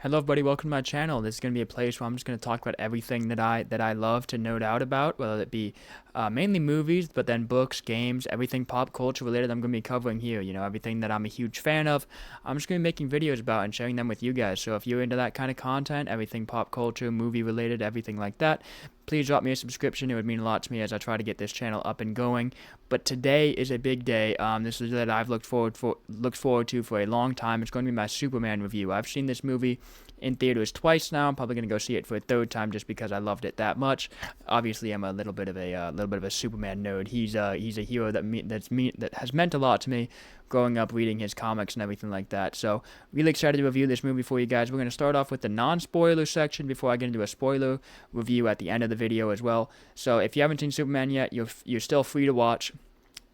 Hello, everybody. Welcome to my channel. This is going to be a place where I'm just going to talk about everything that I love to nerd out about, whether it be mainly movies, but then books, games, everything pop culture related. I'm going to be covering here. Everything that I'm a huge fan of. I'm just going to be making videos about and sharing them with you guys. So if you're into that kind of content, everything pop culture, movie related, everything like that, please drop me a subscription. It would mean a lot to me as I try to get this channel up and going. But today is a big day. This is that I've looked forward to for a long time. It's going to be my Superman review. I've seen this movie in theaters twice now. I'm probably going to go see it for a third time just because I loved it that much. Obviously, I'm a little bit of a Superman nerd. He's a hero that has meant a lot to me growing up reading his comics and everything like that. So really excited to review this movie for you guys. We're going to start off with the non-spoiler section before I get into a spoiler review at the end of the video as well. So if you haven't seen Superman yet, you're still free to watch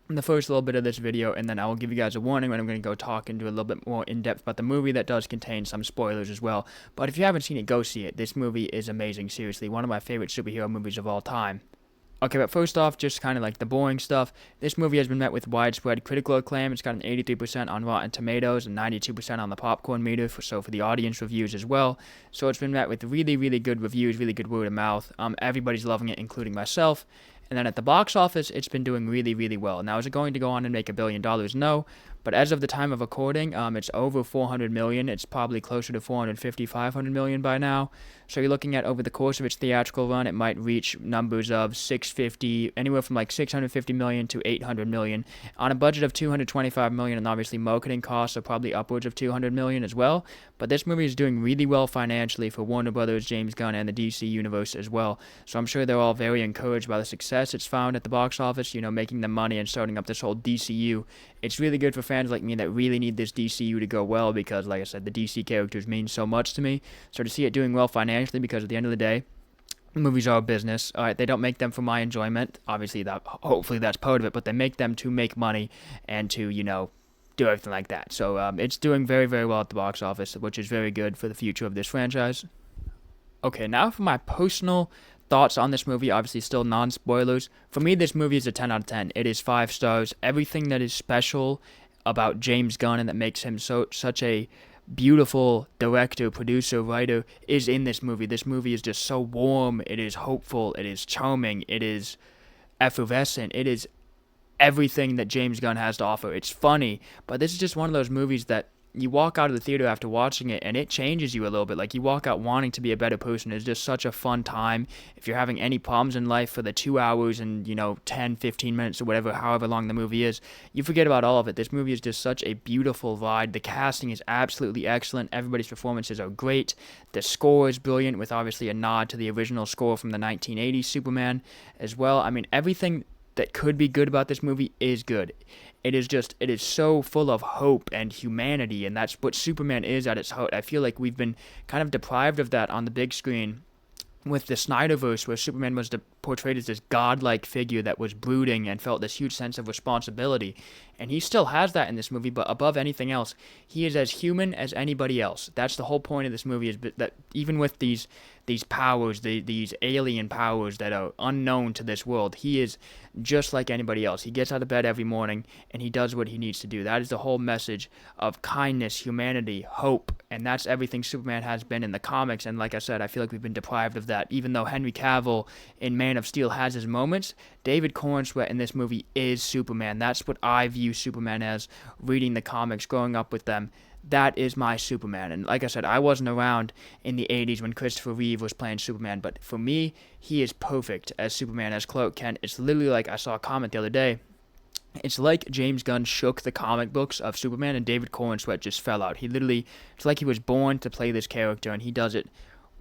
the first little bit of this video, and then I will give you guys a warning when I'm going to go talk into a little bit more in depth about the movie that does contain some spoilers as well. But if you haven't seen it, go see it. This movie is amazing, seriously. One of my favorite superhero movies of all time. Okay, but first off, just kind of like the boring stuff. This movie has been met with widespread critical acclaim. It's got an 83% on Rotten Tomatoes and 92% on the popcorn meter, so for the audience reviews as well. So it's been met with really, really good reviews, really good word of mouth. Everybody's loving it, including myself. And then at the box office, it's been doing really, really well. Now, is it going to go on and make $1 billion? No. But as of the time of recording, it's over 400 million. It's probably closer to 450, 500 million by now. So you're looking at over the course of its theatrical run, it might reach numbers of 650, anywhere from like 650 million to 800 million on a budget of 225 million, and obviously marketing costs are probably upwards of 200 million as well. But this movie is doing really well financially for Warner Brothers, James Gunn, and the DC universe as well. So I'm sure they're all very encouraged by the success it's found at the box office, making them money and starting up this whole DCU. It's really good for fans like me that really need this DCU to go well because, like I said, the DC characters mean so much to me. So to see it doing well financially, because at the end of the day, movies are a business. All right, they don't make them for my enjoyment. Obviously, hopefully that's part of it, but they make them to make money and to, do everything like that. So it's doing very, very well at the box office, which is very good for the future of this franchise. Okay, now for my personal thoughts on this movie, obviously still non-spoilers. For me, this movie is a 10 out of 10. It is 5 stars. Everything that is special about James Gunn and that makes him such a beautiful director, producer, writer is in this movie. This movie is just so warm. It is hopeful. It is charming. It is effervescent. It is everything that James Gunn has to offer. It's funny, but this is just one of those movies that you walk out of the theater after watching it and it changes you a little bit. Like you walk out wanting to be a better person. It's just such a fun time. If you're having any problems in life for the 2 hours and 10, 15 minutes or whatever, however long the movie is, you forget about all of it. This movie is just such a beautiful ride. The casting is absolutely excellent. Everybody's performances are great. The score is brilliant, with obviously a nod to the original score from the 1980s Superman as well. I mean, everything that could be good about this movie is good. It is so full of hope and humanity, and that's what Superman is at its heart. I feel like we've been kind of deprived of that on the big screen with the Snyderverse, where Superman was portrayed as this godlike figure that was brooding and felt this huge sense of responsibility. And he still has that in this movie, but above anything else, he is as human as anybody else. That's the whole point of this movie, is that even with these powers, these alien powers that are unknown to this world, he is just like anybody else. He gets out of bed every morning and he does what he needs to do. That is the whole message of kindness, humanity, hope, and that's everything Superman has been in the comics. And like I said, I feel like we've been deprived of that. Even though Henry Cavill in Man of Steel has his moments, David Corenswet in this movie is Superman. That's what I view Superman as, reading the comics, growing up with them. That is my Superman. And like I said, I wasn't around in the 80s when Christopher Reeve was playing Superman, but for me, he is perfect as Superman, as Clark Kent. It's literally like, I saw a comment the other day, it's like James Gunn shook the comic books of Superman and David Corenswet just fell out. It's like he was born to play this character, and he does it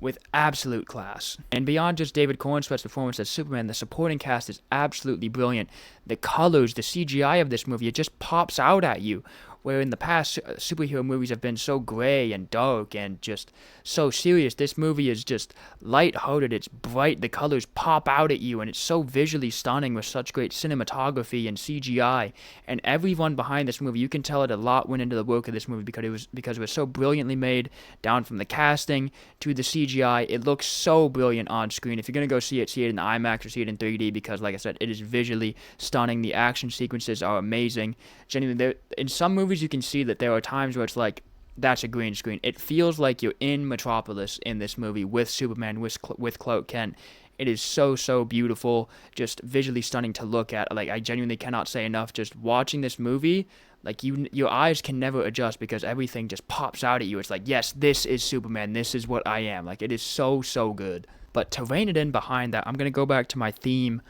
with absolute class. And beyond just David Corenswet's performance as Superman, the supporting cast is absolutely brilliant. The colors, the CGI of this movie, it just pops out at you. Where in the past, superhero movies have been so gray and dark and just so serious, this movie is just lighthearted. It's bright. The colors pop out at you, and it's so visually stunning with such great cinematography and CGI. And everyone behind this movie, you can tell it a lot went into the work of this movie because it was so brilliantly made, down from the casting to the CGI. It looks so brilliant on screen. If you're going to go see it in IMAX or see it in 3D, because like I said, it is visually stunning. The action sequences are amazing. Genuinely, in some movies you can see that there are times where it's like that's a green screen. It feels like you're in Metropolis in this movie with Superman, with Clark Kent. It is so, so beautiful, just visually stunning to look at. Like, I genuinely cannot say enough. Just watching this movie, like, your eyes can never adjust because everything just pops out at you. It's like, yes, this is Superman. This is what I am. Like, it is so, so good. But to rein it in behind that, I'm gonna go back to my theme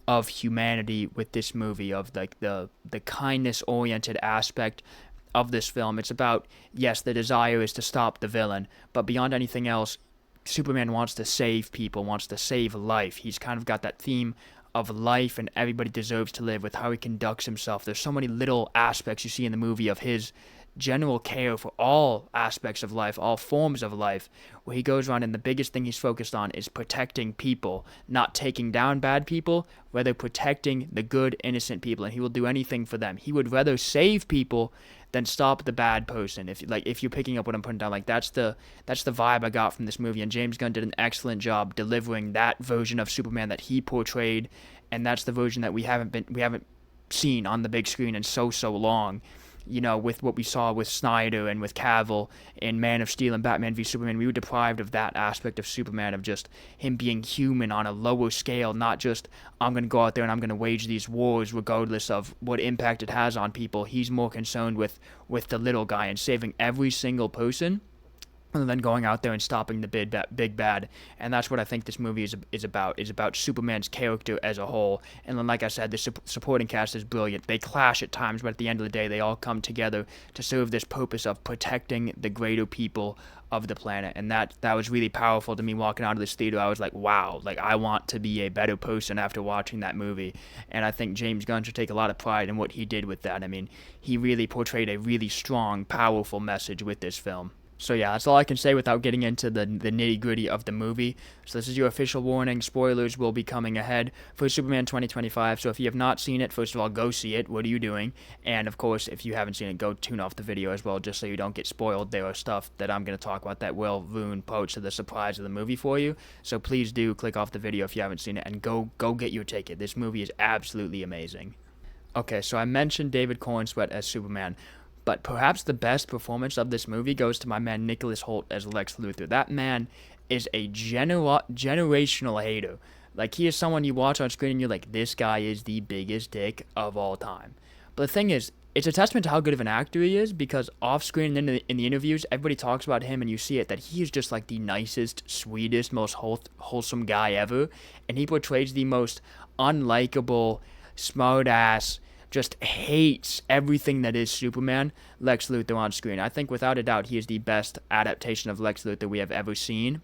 of humanity with this movie, of like the kindness oriented aspect of this film. It's about, yes, the desire is to stop the villain, but beyond anything else, Superman wants to save people, wants to save life. He's kind of got that theme of life and everybody deserves to live with how he conducts himself. There's so many little aspects you see in the movie of his general care for all aspects of life, all forms of life, where he goes around and the biggest thing he's focused on is protecting people, not taking down bad people, rather protecting the good, innocent people, and he will do anything for them. He would rather save people than stop the bad person. If you're picking up what I'm putting down, like that's the vibe I got from this movie, and James Gunn did an excellent job delivering that version of Superman that he portrayed, and that's the version that we haven't seen on the big screen in so long. You know, with what we saw with Snyder and with Cavill in Man of Steel and Batman v Superman, we were deprived of that aspect of Superman, of just him being human on a lower scale, not just, I'm going to go out there and I'm going to wage these wars regardless of what impact it has on people. He's more concerned with the little guy and saving every single person, and then going out there and stopping the big bad. And that's what I think this movie is about. Is about Superman's character as a whole. And then, like I said, the supporting cast is brilliant. They clash at times, but at the end of the day, they all come together to serve this purpose of protecting the greater people of the planet. And that was really powerful to me walking out of this theater. I was like, wow, like I want to be a better person after watching that movie. And I think James Gunn should take a lot of pride in what he did with that. I mean, he really portrayed a really strong, powerful message with this film. So yeah, that's all I can say without getting into the nitty-gritty of the movie. So this is your official warning. Spoilers will be coming ahead for Superman 2025. So if you have not seen it, first of all, go see it. What are you doing? And of course, if you haven't seen it, go tune off the video as well, just so you don't get spoiled. There are stuff that I'm going to talk about that will ruin parts of the surprise of the movie for you. So please do click off the video if you haven't seen it and go get your ticket. This movie is absolutely amazing. Okay, so I mentioned David Cornsweet as Superman. But perhaps the best performance of this movie goes to my man Nicholas Hoult as Lex Luthor. That man is a generational hater. Like, he is someone you watch on screen and you're like, this guy is the biggest dick of all time. But the thing is, it's a testament to how good of an actor he is, because off screen and in the interviews, everybody talks about him and you see it, that he is just like the nicest, sweetest, most wholesome guy ever. And he portrays the most unlikable, smart-ass, just hates everything that is Superman, Lex Luthor on screen. I think without a doubt he is the best adaptation of Lex Luthor we have ever seen.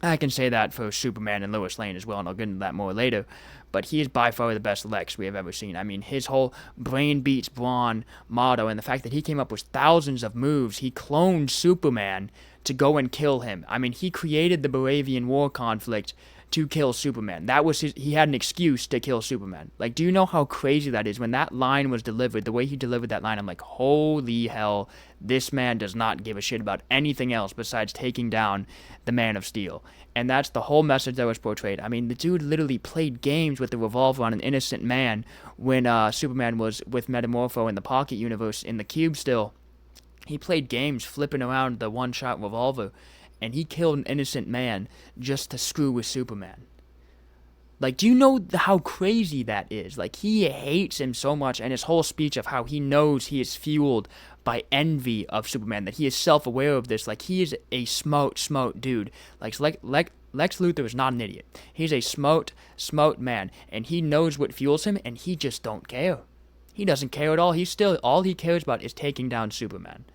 I can say that for Superman and Lois Lane as well, and I'll get into that more later. But he is by far the best Lex we have ever seen. I mean, his whole brain beats brawn motto, and the fact that he came up with thousands of moves, he cloned Superman to go and kill him. I mean, he created the Baravian War conflict to kill Superman. That was he had an excuse to kill Superman. Like, do you know how crazy that is? When that line was delivered, the way he delivered that line, I'm like, holy hell, this man does not give a shit about anything else besides taking down the Man of Steel. And that's the whole message that was portrayed. I mean, the dude literally played games with the revolver on an innocent man when Superman was with Metamorpho in the Pocket Universe in the Cube still. He played games flipping around the one-shot revolver, and he killed an innocent man just to screw with Superman. Like, do you know how crazy that is? Like, he hates him so much, and his whole speech of how he knows he is fueled by envy of Superman, that he is self-aware of this. Like, he is a smart dude. Like Lex Luthor is not an idiot. He's a smart man, and he knows what fuels him, and he just don't care. He doesn't care at all. All he cares about is taking down Superman.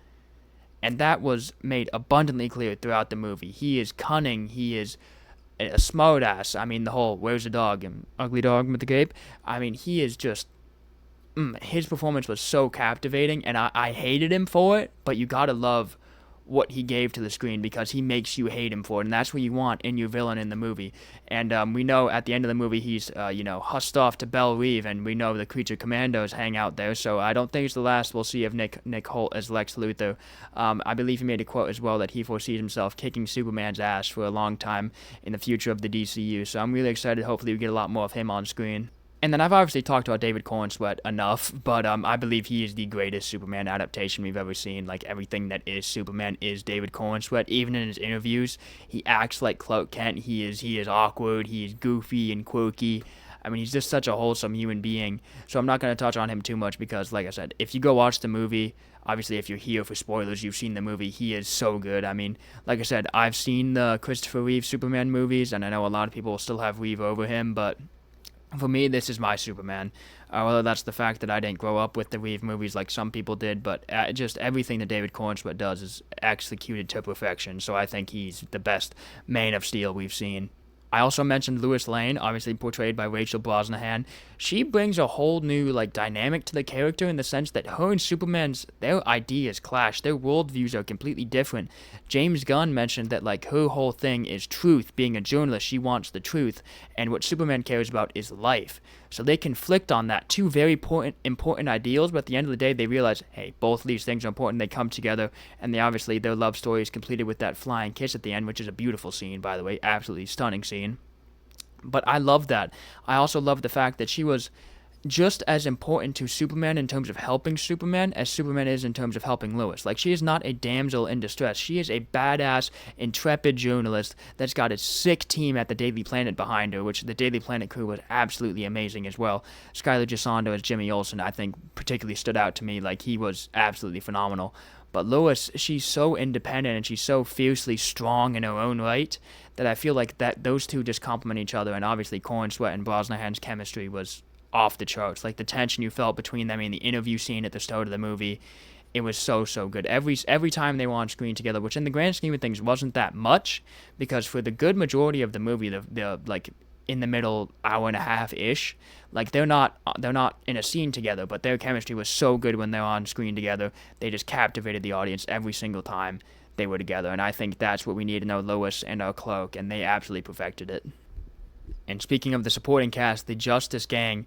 And that was made abundantly clear throughout the movie. He is cunning. He is a smartass. I mean, the whole "where's the dog?" and "ugly dog with the cape." I mean, he is just. His performance was so captivating, and I hated him for it. But you gotta love what he gave to the screen, because he makes you hate him for it, and that's what you want in your villain in the movie. And we know at the end of the movie he's hussed off to Belle Reve, and we know the Creature Commandos hang out there, so I don't think it's the last we'll see of Nick Hoult as Lex Luthor. I believe he made a quote as well that he foresees himself kicking Superman's ass for a long time in the future of the DCU, so I'm really excited. Hopefully we get a lot more of him on screen. And then I've obviously talked about David Cornsweet enough, but I believe he is the greatest Superman adaptation we've ever seen. Like everything that is Superman is David Cornsweet. Even in his interviews, he acts like Clark Kent. He is awkward. He is goofy and quirky. I mean, he's just such a wholesome human being. So I'm not going to touch on him too much because, like I said, if you go watch the movie, obviously if you're here for spoilers, you've seen the movie. He is so good. I mean, like I said, I've seen the Christopher Reeve Superman movies, and I know a lot of people still have Reeve over him, but for me, this is my Superman. Whether that's the fact that I didn't grow up with the Reeve movies like some people did, but just everything that David Cornsweet does is executed to perfection. So I think he's the best Man of Steel we've seen. I also mentioned Lois Lane, obviously portrayed by Rachel Brosnahan. She brings a whole new dynamic to the character in the sense that her and Superman's their ideas clash, their worldviews are completely different. James Gunn mentioned that her whole thing is truth. Being a journalist, she wants the truth, and what Superman cares about is life. So they conflict on that, two very important ideals, but at the end of the day, they realize, hey, both of these things are important. They come together, and their love story is completed with that flying kiss at the end, which is a beautiful scene, by the way, absolutely stunning scene. But I love that. I also love the fact that she was just as important to Superman in terms of helping Superman as Superman is in terms of helping Lois. She is not a damsel in distress. She is a badass, intrepid journalist that's got a sick team at the Daily Planet behind her, which the Daily Planet crew was absolutely amazing as well. Skylar Gisondo as Jimmy Olsen, I think, particularly stood out to me. He was absolutely phenomenal. But Lois, she's so independent and she's so fiercely strong in her own right that I feel like that those two just complement each other. And obviously, Cornsweet and Brosnahan's chemistry was off the charts. The tension you felt between them in the interview scene at the start of the movie, it was so good. Every time they were on screen together, which in the grand scheme of things wasn't that much, because for the good majority of the movie, the in the middle hour and a half ish, they're not in a scene together, but their chemistry was so good when they're on screen together. They just captivated the audience every single time they were together, and I think that's what we need in our Lois and our Clark, and they absolutely perfected it. And speaking of the supporting cast, the Justice Gang,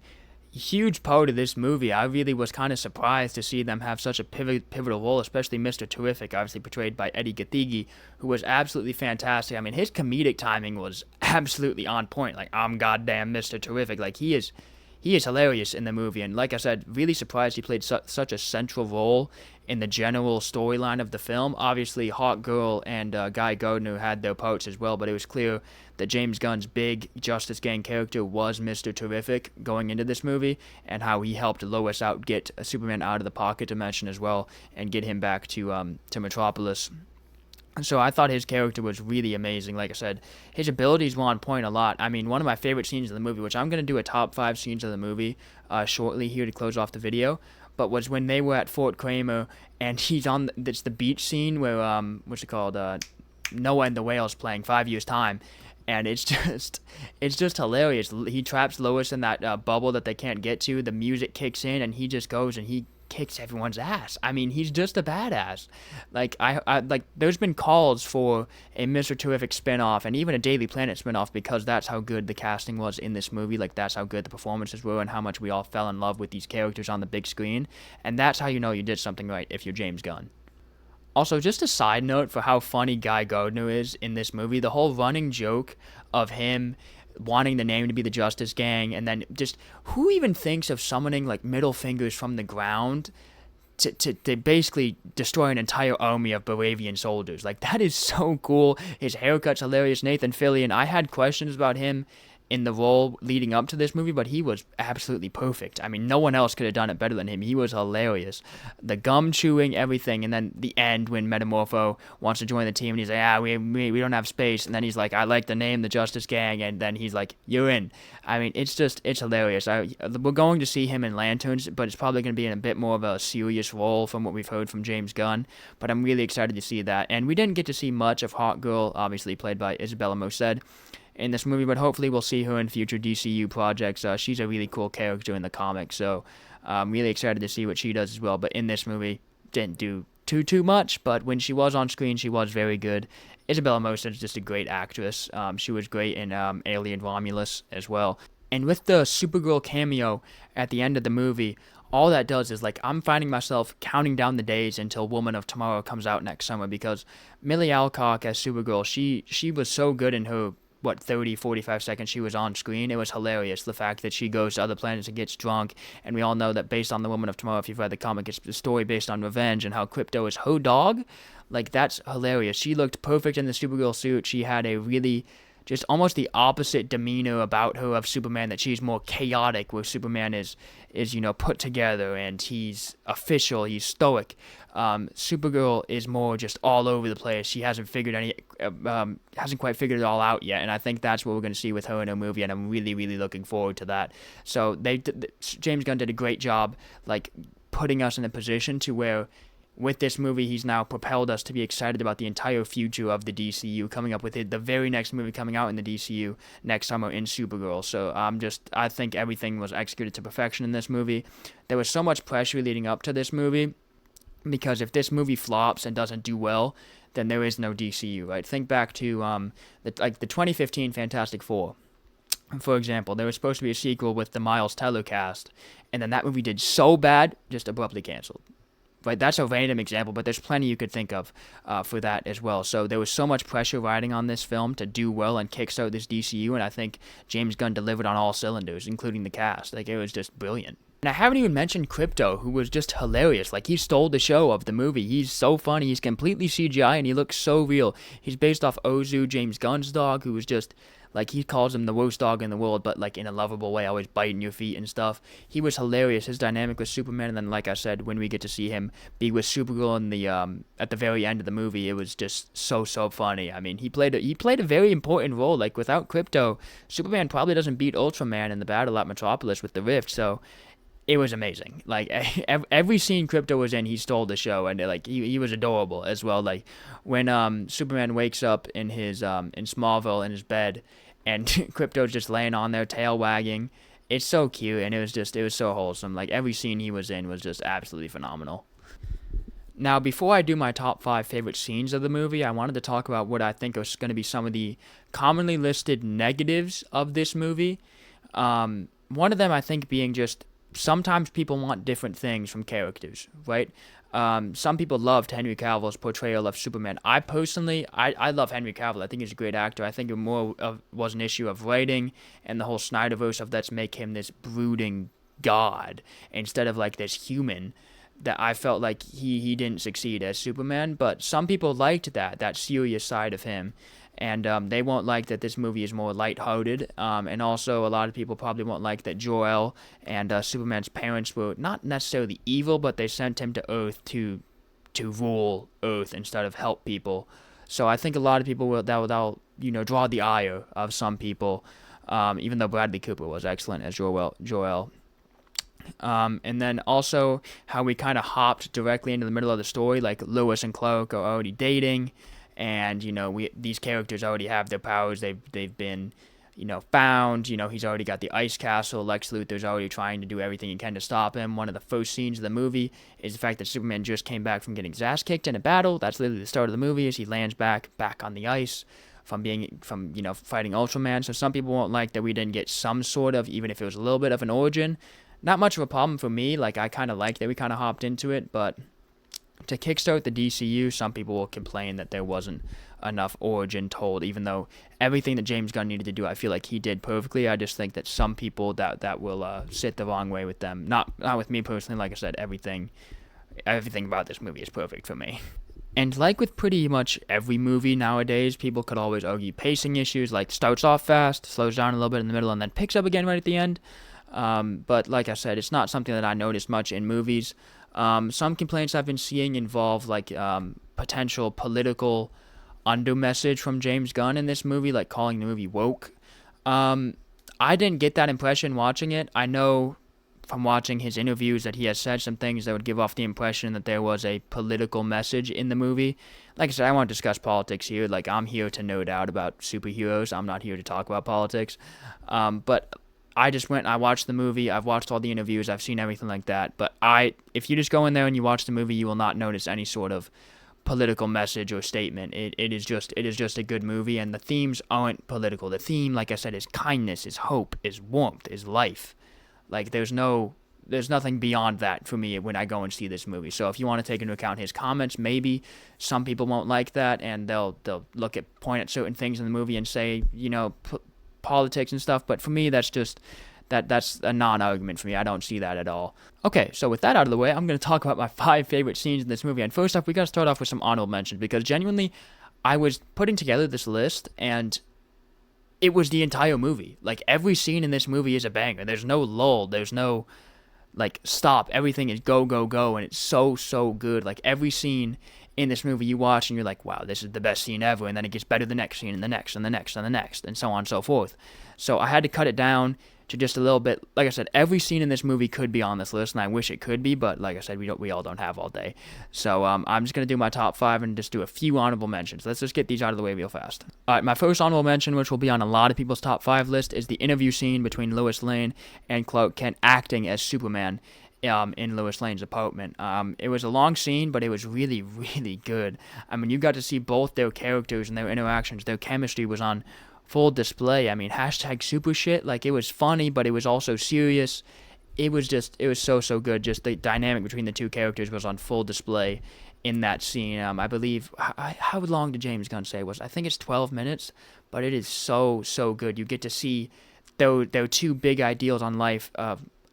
huge part of this movie. I really was kind of surprised to see them have such a pivotal role, especially Mr. Terrific, obviously portrayed by Eddie Gathegi, who was absolutely fantastic. I mean, his comedic timing was absolutely on point. I'm goddamn Mr. Terrific. He is hilarious in the movie, and like I said, really surprised he played such a central role in the general storyline of the film. Obviously, Hawk Girl and Guy Gardner had their parts as well, but it was clear that James Gunn's big Justice Gang character was Mr. Terrific going into this movie, and how he helped Lois out, get Superman out of the pocket dimension as well, and get him back to Metropolis. So I thought his character was really amazing. Like I said, his abilities were on point a lot. I mean, one of my favorite scenes in the movie, which I'm going to do a top 5 scenes of the movie shortly here to close off the video, but was when they were at Fort Kramer, and it's the beach scene where, what's it called, Noah and the Whale's playing 5 Years' Time. And it's just hilarious. He traps Lois in that bubble that they can't get to. The music kicks in, and he just goes and he kicks everyone's ass. I mean, he's just a badass. There's been calls for a Mr. Terrific spinoff and even a Daily Planet spinoff because that's how good the casting was in this movie. That's how good the performances were and how much we all fell in love with these characters on the big screen. And that's how you know you did something right if you're James Gunn. Also, just a side note for how funny Guy Gardner is in this movie, the whole running joke of him wanting the name to be the Justice Gang, and then just who even thinks of summoning middle fingers from the ground to basically destroy an entire army of Baravian soldiers? That is so cool. His haircut's hilarious. Nathan Fillion, I had questions about him in the role leading up to this movie, but he was absolutely perfect. I mean, no one else could have done it better than him. He was hilarious. The gum chewing, everything, and then the end when Metamorpho wants to join the team, and he's like, we don't have space, and then he's like, I like the name, the Justice Gang, and then he's like, you're in. I mean, it's hilarious. We're going to see him in Lanterns, but it's probably going to be in a bit more of a serious role from what we've heard from James Gunn, but I'm really excited to see that. And we didn't get to see much of Hawk Girl, obviously played by Isabella Merced, in this movie, but hopefully we'll see her in future DCU projects. She's a really cool character in the comics, so I'm really excited to see what she does as well. But in this movie, didn't do too much, but when she was on screen, she was very good. Isabella Merced is just a great actress. She was great in Alien Romulus as well. And with the Supergirl cameo at the end of the movie, all that does is I'm finding myself counting down the days until Woman of Tomorrow comes out next summer, because Millie Alcock as Supergirl, she was so good in her what, 30, 45 seconds she was on screen, it was hilarious. The fact that she goes to other planets and gets drunk, and we all know that based on The Woman of Tomorrow, if you've read the comic, it's the story based on revenge and how Krypto is her dog. Like, that's hilarious. She looked perfect in the Supergirl suit. She had a really just almost the opposite demeanor about her of Superman, that she's more chaotic, where Superman is put together and he's official, he's stoic. Supergirl is more just all over the place. She hasn't quite figured it all out yet, and I think that's what we're going to see with her in her movie, and I'm really, really looking forward to that. So James Gunn did a great job, like, putting us in a position to where, with this movie, he's now propelled us to be excited about the entire future of the DCU, coming up with the very next movie coming out in the DCU next summer in Supergirl. So I think everything was executed to perfection in this movie. There was so much pressure leading up to this movie, because if this movie flops and doesn't do well, then there is no DCU, right? Think back to the 2015 Fantastic Four. For example, there was supposed to be a sequel with the Miles Teller cast, and then that movie did so bad, just abruptly canceled. Right, that's a random example, but there's plenty you could think of for that as well. So there was so much pressure riding on this film to do well and kickstart this DCU, and I think James Gunn delivered on all cylinders, including the cast. Like, it was just brilliant. And I haven't even mentioned Krypto, who was just hilarious. Like, he stole the show of the movie. He's so funny. He's completely CGI, and he looks so real. He's based off Ozu, James Gunn's dog, who was just, like, he calls him the worst dog in the world, but, like, in a lovable way, always biting your feet and stuff. He was hilarious. His dynamic with Superman, and then, like I said, when we get to see him be with Supergirl in the at the very end of the movie, it was just so funny. I mean, he played a very important role. Like, without Krypto, Superman probably doesn't beat Ultraman in the battle at Metropolis with the Rift, so it was amazing. Like, every scene Krypto was in, he stole the show, and like he was adorable as well. Like, when Superman wakes up in his in Smallville in his bed, and Krypto's just laying on there, tail wagging. It's so cute, and it was so wholesome. Like, every scene he was in was just absolutely phenomenal. Now, before I do my top 5 favorite scenes of the movie, I wanted to talk about what I think is going to be some of the commonly listed negatives of this movie. One of them, I think, being just sometimes people want different things from characters, right? Some people loved Henry Cavill's portrayal of Superman. I personally, I love Henry Cavill. I think he's a great actor. I think it was an issue of writing and the whole Snyderverse of let's make him this brooding god instead of like this human, that I felt like he didn't succeed as Superman. But some people liked that serious side of him. And they won't like that this movie is more lighthearted. And also, a lot of people probably won't like that Jor-El and Superman's parents were not necessarily evil, but they sent him to Earth to rule Earth instead of help people. So I think a lot of people will draw the ire of some people, even though Bradley Cooper was excellent as Jor-El. And then also how we kind of hopped directly into the middle of the story, like Lois and Clark are already dating. And, these characters already have their powers. They've been, found. He's already got the ice castle. Lex Luthor's already trying to do everything he can to stop him. One of the first scenes of the movie is the fact that Superman just came back from getting his ass kicked in a battle. That's literally the start of the movie, as he lands back on the ice from fighting Ultraman. So some people won't like that we didn't get some sort of, even if it was a little bit of an origin. Not much of a problem for me. Like, I kind of like that we kind of hopped into it, but to kickstart the DCU, some people will complain that there wasn't enough origin told, even though everything that James Gunn needed to do, I feel like he did perfectly. I just think that some people that will sit the wrong way with them. Not with me personally. Like I said, everything about this movie is perfect for me. And like with pretty much every movie nowadays, people could always argue pacing issues, like starts off fast, slows down a little bit in the middle, and then picks up again right at the end. But like I said, it's not something that I noticed much in movies. Some complaints I've been seeing involve like potential political under-message from James Gunn in this movie, like calling the movie woke. I didn't get that impression watching it. I know from watching his interviews that he has said some things that would give off the impression that there was a political message in the movie. Like I said, I want to discuss politics here. Like, I'm here to nerd out about superheroes. I'm not here to talk about politics. But I just went and I watched the movie. I've watched all the interviews. I've seen everything like that. But if you just go in there and you watch the movie, you will not notice any sort of political message or statement. It is just a good movie, and the themes aren't political. The theme, like I said, is kindness, is hope, is warmth, is life. Like, there's no there's nothing beyond that for me when I go and see this movie. So if you want to take into account his comments, maybe some people won't like that, and they'll point at certain things in the movie and say, politics and stuff. But for me, that's a non-argument for me. I don't see that at all. Okay, so with that out of the way, I'm going to talk about my 5 favorite scenes in this movie. And first off, we got to start off with some honorable mentions, because genuinely, I was putting together this list, and it was the entire movie. Like, every scene in this movie is a banger. There's no lull. There's no, stop. Everything is go, go, go, and it's so, so good. Like, every scene in this movie you watch, and you're like, wow, this is the best scene ever, and then it gets better the next scene, and the next, and the next, and the next, and so on and so forth. So I had to cut it down to just a little bit. Like I said, every scene in this movie could be on this list, and I wish it could be, but like I said, we all don't have all day. So I'm just going to do my top 5 and just do a few honorable mentions. Let's just get these out of the way real fast. All right, my first honorable mention, which will be on a lot of people's top 5 list, is the interview scene between Lois Lane and Clark Kent acting as Superman in Lois Lane's apartment. It was a long scene, but it was really, really good. I mean, you got to see both their characters and their interactions. Their chemistry was on full display. I mean, hashtag super shit. Like, it was funny, but it was also serious. It was so, so good. Just the dynamic between the two characters was on full display in that scene. I believe, how long did James Gunn say it was? I think it's 12 minutes, but it is so, so good. You get to see their two big ideals on life,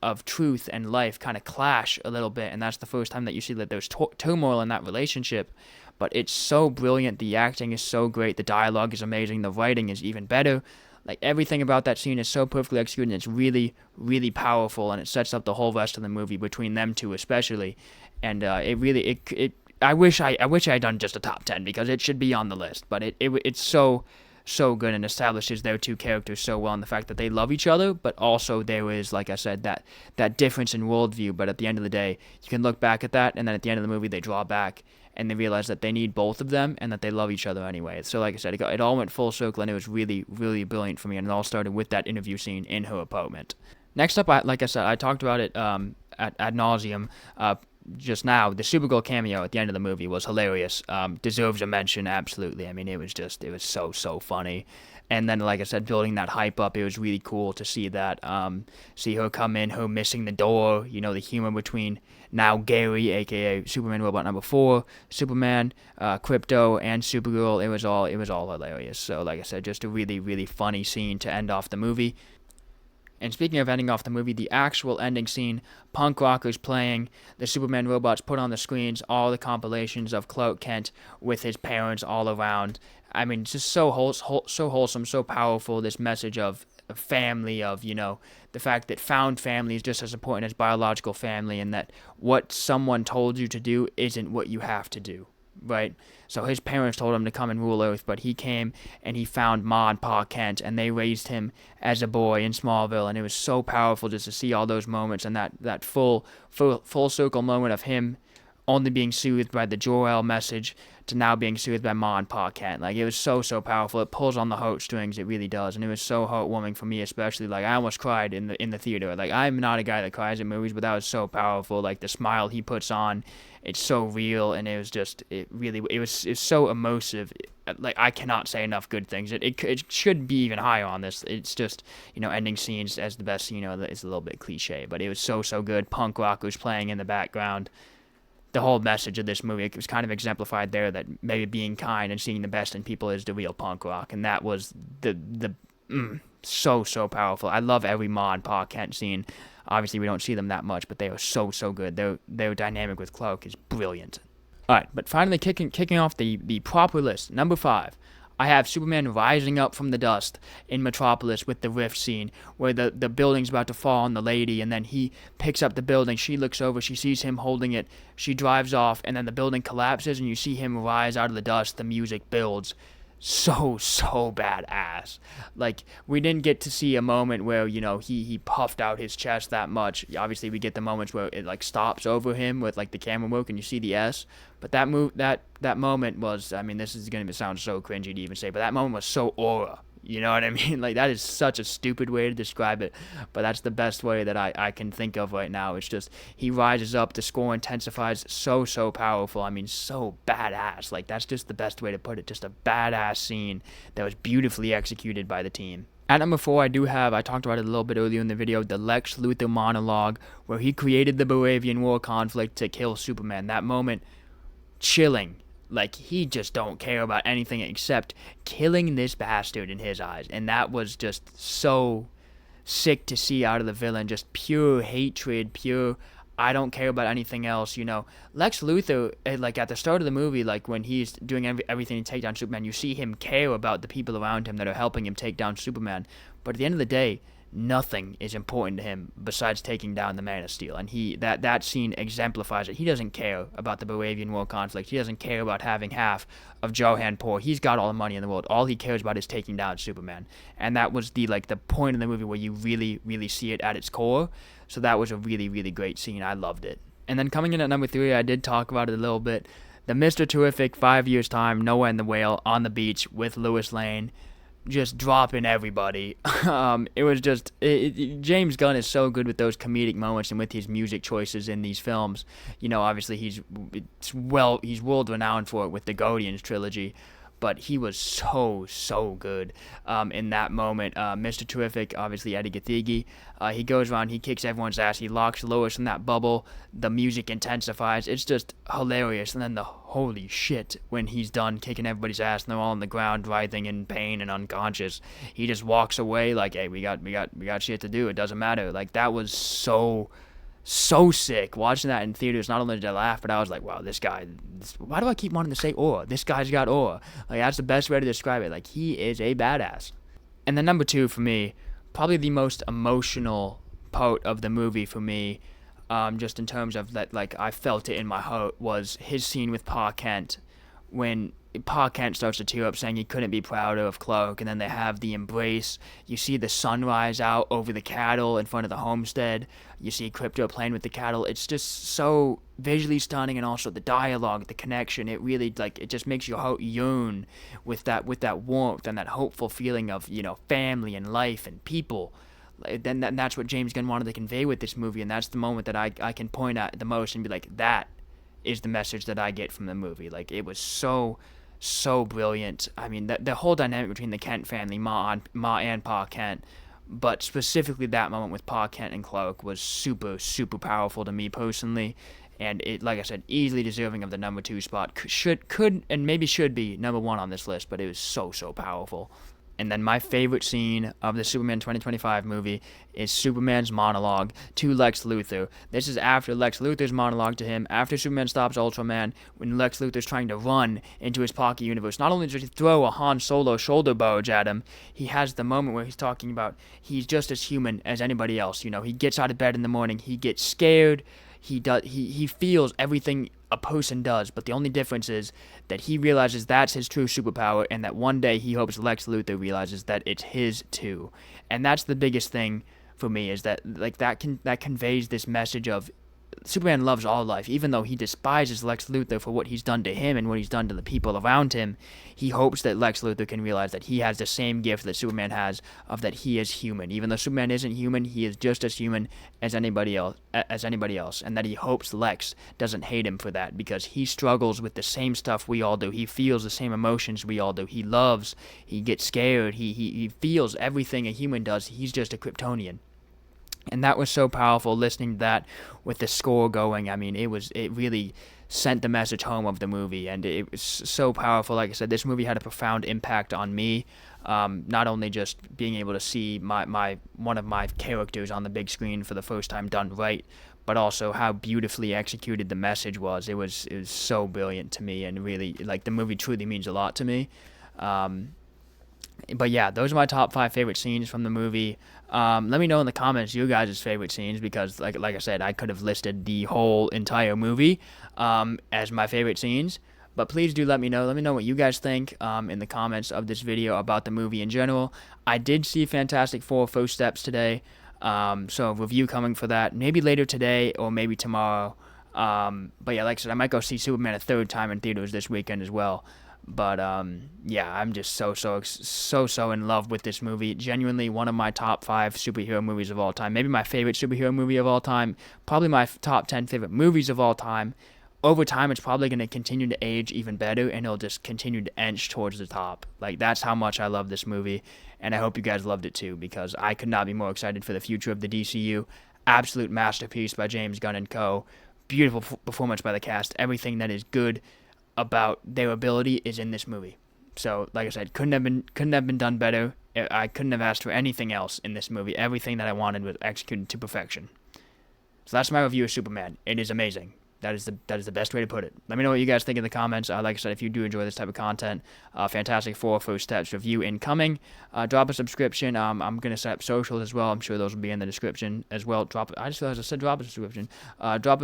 of truth and life, kind of clash a little bit, and that's the first time that you see that there's turmoil in that relationship. But it's so brilliant. The acting is so great. The dialogue is amazing. The writing is even better. Like, everything about that scene is so perfectly executed, and it's really, really powerful, and it sets up the whole rest of the movie between them two especially. And I wish I had done just a top 10, because it should be on the list. But it's so good, and establishes their two characters so well, and the fact that they love each other, but also there is, like I said, that difference in worldview. But at the end of the day, you can look back at that, and then at the end of the movie, they draw back, and they realize that they need both of them, and that they love each other anyway. So like I said, it all went full circle, and it was really, really brilliant for me, and it all started with that interview scene in her apartment. Next up, like I said, I talked about it ad nauseum just now. The Supergirl cameo at the end of the movie was hilarious. Deserves a mention, absolutely. I mean, it was so funny. And then, like I said, building that hype up, it was really cool to see that, see her come in, her missing the door, the humor between now Gary, aka Superman Robot number 4, Superman, Krypto, and Supergirl. It was all hilarious. So, like I said, just a really, really funny scene to end off the movie. And speaking of ending off the movie, the actual ending scene, punk rockers playing, the Superman robots put on the screens, all the compilations of Clark Kent with his parents all around. I mean, just so wholesome, so powerful, this message of family, of, the fact that found family is just as important as biological family, and that what someone told you to do isn't what you have to do. Right? So his parents told him to come and rule Earth, but he came and he found Ma and Pa Kent, and they raised him as a boy in Smallville, and it was so powerful just to see all those moments, and that full circle moment of him only being soothed by the Jor-El message to now being soothed by Ma and Pa Kent. Like, it was so powerful. It pulls on the heartstrings, it really does, and it was so heartwarming for me, especially. Like, I almost cried in the theater. Like, I'm not a guy that cries in movies, but that was so powerful. Like, the smile he puts on, it's so real, and it was so immersive. Like, I cannot say enough good things. It should be even higher on this. It's just, ending scenes as the best, it's a little bit cliche, but it was so good. Punk rockers playing in the background. The whole message of this movie, it was kind of exemplified there, that maybe being kind and seeing the best in people is the real punk rock, and that was so powerful. I love every Ma and Pa Kent scene. Obviously, we don't see them that much, but they are so good. Their dynamic with Clark is brilliant. All right, but finally, kicking off the proper list, number 5. I have Superman rising up from the dust in Metropolis with the rift scene, where the building's about to fall on the lady, and then he picks up the building. She looks over, she sees him holding it, she drives off, and then the building collapses, and you see him rise out of the dust. The music builds. So badass. Like, we didn't get to see a moment where, he puffed out his chest that much. Obviously, we get the moments where it, like, stops over him with, like, the camera work, and you see the S. But that moment was, I mean, this is going to sound so cringy to even say, but that moment was so aura. You know what I mean? Like, that is such a stupid way to describe it, but that's the best way that I can think of right now. It's just, he rises up, the score intensifies, so powerful. I mean, so badass. Like, that's just the best way to put it. Just a badass scene that was beautifully executed by the team. At number four, I talked about it a little bit earlier in the video, the Lex Luthor monologue, where he created the Baravian War conflict to kill Superman. That moment, chilling. Like, he just don't care about anything except killing this bastard in his eyes. And that was just so sick to see out of the villain. Just pure hatred, pure, I don't care about anything else, you know. Lex Luthor, like, at the start of the movie, like, when he's doing everything to take down Superman, you see him care about the people around him that are helping him take down Superman. But at the end of the day, nothing is important to him besides taking down the Man of Steel, and that scene exemplifies it. He doesn't care about the Baravian War conflict. He doesn't care about having half of Johanpur. He's got all the money in the world. All he cares about is taking down Superman, and that was the point of the movie where you really see it at its core. So that was a really great scene. I loved it. And then coming in at number three, I did talk about it a little bit. The Mr. Terrific 5 years time, Noah and the Whale on the beach with Lois Lane, just dropping everybody. It was just James Gunn is so good with those comedic moments and with his music choices in these films. You know, obviously he's world renowned for it with the Guardians trilogy, but he was so good in that moment. Mr. Terrific, obviously Eddie Gathegi, he goes around, he kicks everyone's ass, he locks Lois in that bubble, the music intensifies, it's just hilarious. And then the holy shit when he's done kicking everybody's ass and they're all on the ground writhing in pain and unconscious, he just walks away like, hey, we got shit to do, it doesn't matter. Like, that was so sick. Watching that in theaters, not only did I laugh, but I was like, wow, why do I keep wanting to say aura? This guy's got aura. Like, that's the best way to describe it. Like, he is a badass. And then number two for me, probably the most emotional part of the movie for me, just in terms of that, like, I felt it in my heart, was his scene with Pa Kent, when Pa Kent starts to tear up saying he couldn't be prouder of Clark, and then they have the embrace. You see the sunrise out over the cattle in front of the homestead. You see Krypto playing with the cattle. It's just so visually stunning, and also the dialogue, the connection. It really, like, it just makes your heart yearn with that warmth and that hopeful feeling of, you know, family and life and people. Then that's what James Gunn wanted to convey with this movie, and that's the moment that I can point at the most and be like, that is the message that I get from the movie. Like, it was so brilliant. I mean, the whole dynamic between the Kent family, Ma and Pa Kent, but specifically that moment with Pa Kent and Clark was super powerful to me personally, and it, like I said, easily deserving of the number two spot. Could and maybe should be number one on this list, but it was so powerful. And then my favorite scene of the Superman 2025 movie is Superman's monologue to Lex Luthor. This is after Lex Luthor's monologue to him, after Superman stops Ultraman, when Lex Luthor's trying to run into his pocket universe. Not only does he throw a Han Solo shoulder barge at him, he has the moment where he's talking about he's just as human as anybody else. You know, he gets out of bed in the morning, he gets scared, he feels everything a person does, but the only difference is that he realizes that's his true superpower, and that one day he hopes Lex Luthor realizes that it's his too. And that's the biggest thing for me, is that, like, that conveys this message of Superman loves all life. Even though he despises Lex Luthor for what he's done to him and what he's done to the people around him, he hopes that Lex Luthor can realize that he has the same gift that Superman has, of that he is human. Even though Superman isn't human, he is just as human as anybody else, and that he hopes Lex doesn't hate him for that, because he struggles with the same stuff we all do. He feels the same emotions we all do. He loves, he gets scared, he feels everything a human does. He's just a Kryptonian. And that was so powerful, listening to that with the score going. I mean, it really sent the message home of the movie, and it was so powerful. Like I said, this movie had a profound impact on me. Not only just being able to see my one of my characters on the big screen for the first time done right, but also how beautifully executed the message was. It was so brilliant to me, and really, like, the movie truly means a lot to me. But yeah, those are my top 5 favorite scenes from the movie. Let me know in the comments your guys' favorite scenes, because like I said, I could have listed the whole entire movie as my favorite scenes. But please do let me know. Let me know what you guys think in the comments of this video about the movie in general. I did see Fantastic Four First Steps today, so a review coming for that. Maybe later today or maybe tomorrow. But yeah, like I said, I might go see Superman a third time in theaters this weekend as well. But yeah, I'm just so in love with this movie. Genuinely one of my top 5 superhero movies of all time. Maybe my favorite superhero movie of all time. Probably my top 10 favorite movies of all time. over time, it's probably going to continue to age even better, and it'll just continue to inch towards the top. Like, that's how much I love this movie, and I hope you guys loved it too, because I could not be more excited for the future of the DCU. Absolute masterpiece by James Gunn and co. Beautiful performance by the cast. Everything that is good about their ability is in this movie. So, like I said, couldn't have been done better. I couldn't have asked for anything else in this movie. Everything that I wanted was executed to perfection. So that's my review of Superman. It is amazing. That is the best way to put it. Let me know what you guys think in the comments. Like I said, if you do enjoy this type of content, Fantastic Four First Steps review incoming. Drop a subscription. I'm gonna set up socials as well. I'm sure those will be in the description as well. I just realized I said drop a subscription. Drop.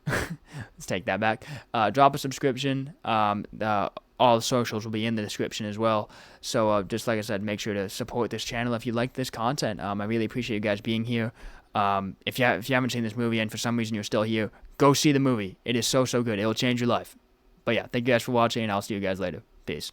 Let's take that back. Drop a subscription. All the socials will be in the description as well. So just like I said, make sure to support this channel if you like this content. I really appreciate you guys being here. If you haven't seen this movie and for some reason you're still here, go see the movie. It is so good. It'll change your life. But yeah, thank you guys for watching, and I'll see you guys later. Peace.